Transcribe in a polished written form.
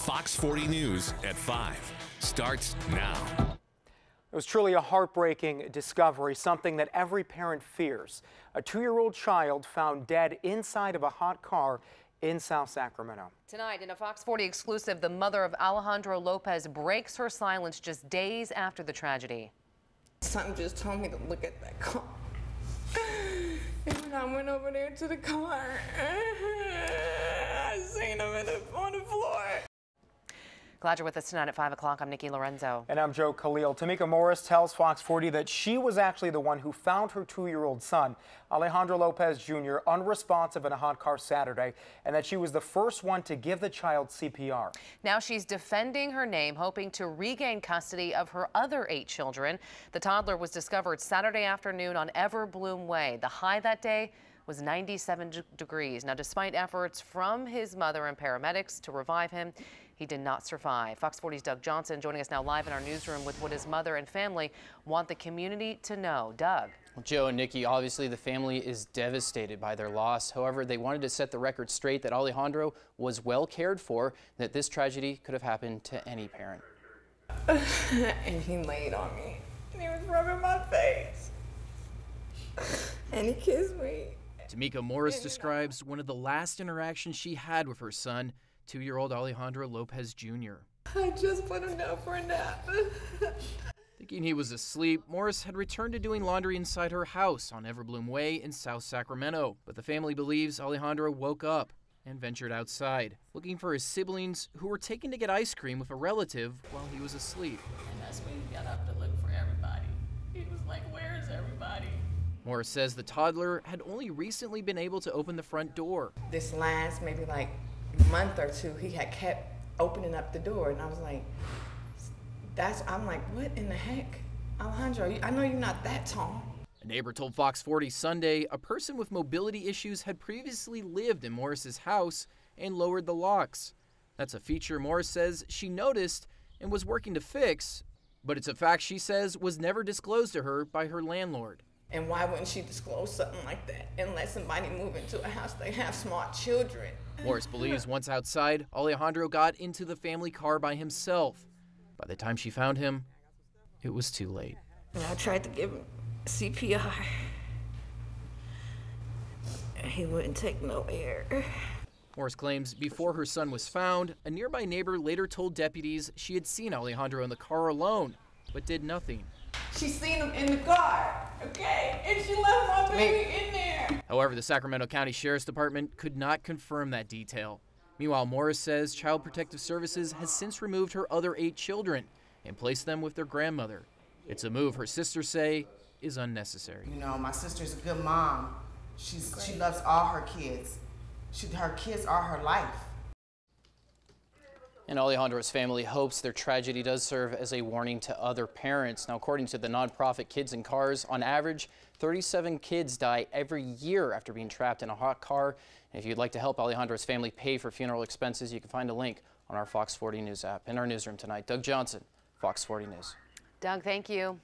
Fox 40 News at 5 starts now. It was truly a heartbreaking discovery, something that every parent fears. A 2-year-old child found dead inside of a hot car in South Sacramento. Tonight, in a Fox 40 exclusive, the mother of Alejandro Lopez breaks her silence just days after the tragedy. Something just told me to look at that car. And when I went over there to the car, I seen him on the floor. Glad you're with us tonight at 5 o'clock. I'm Nikki Lorenzo. And I'm Joe Khalil. Tamika Morris tells Fox 40 that she was actually the one who found her 2-year-old son, Alejandro Lopez Jr., unresponsive in a hot car Saturday, and that she was the first one to give the child CPR. Now she's defending her name, hoping to regain custody of her other 8 children. The toddler was discovered Saturday afternoon on Everbloom Way. The high that day was 97 degrees. Now, despite efforts from his mother and paramedics to revive him, he did not survive. Fox 40's Doug Johnson joining us now live in our newsroom with what his mother and family want the community to know. Doug. Well, Joe and Nikki, obviously the family is devastated by their loss. However, they wanted to set the record straight that Alejandro was well cared for, that this tragedy could have happened to any parent. And he laid on me, and he was rubbing my face, and he kissed me. Tamika Morris describes one of the last interactions she had with her son, 2-year-old Alejandro Lopez Jr. I just put him down for a nap. Thinking he was asleep, Morris had returned to doing laundry inside her house on Everbloom Way in South Sacramento. But the family believes Alejandro woke up and ventured outside, looking for his siblings who were taken to get ice cream with a relative while he was asleep. And that's when he got up to look for everybody. He was like, "Where is everybody?" Morris says the toddler had only recently been able to open the front door. This last maybe like month or two, he had kept opening up the door, and I was like, I'm like, what in the heck? Alejandro, I know you're not that tall. A neighbor told Fox 40 Sunday a person with mobility issues had previously lived in Morris's house and lowered the locks. That's a feature Morris says she noticed and was working to fix, but it's a fact she says was never disclosed to her by her landlord. And why wouldn't she disclose something like that and let somebody move into a house they have small children? Morris believes once outside, Alejandro got into the family car by himself. By the time she found him, it was too late. I tried to give him CPR, and he wouldn't take no air. Morris claims before her son was found, a nearby neighbor later told deputies she had seen Alejandro in the car alone, but did nothing. She seen him in the car, okay? And she left my baby in there. However, the Sacramento County Sheriff's Department could not confirm that detail. Meanwhile, Morris says Child Protective Services has since removed her other 8 children and placed them with their grandmother. It's a move her sisters say is unnecessary. You know, my sister's a good mom. She loves all her kids. Her kids are her life. And Alejandro's family hopes their tragedy does serve as a warning to other parents. Now, according to the nonprofit Kids in Cars, on average, 37 kids die every year after being trapped in a hot car. And if you'd like to help Alejandro's family pay for funeral expenses, you can find a link on our Fox 40 News app. In our newsroom tonight, Doug Johnson, Fox 40 News. Doug, thank you.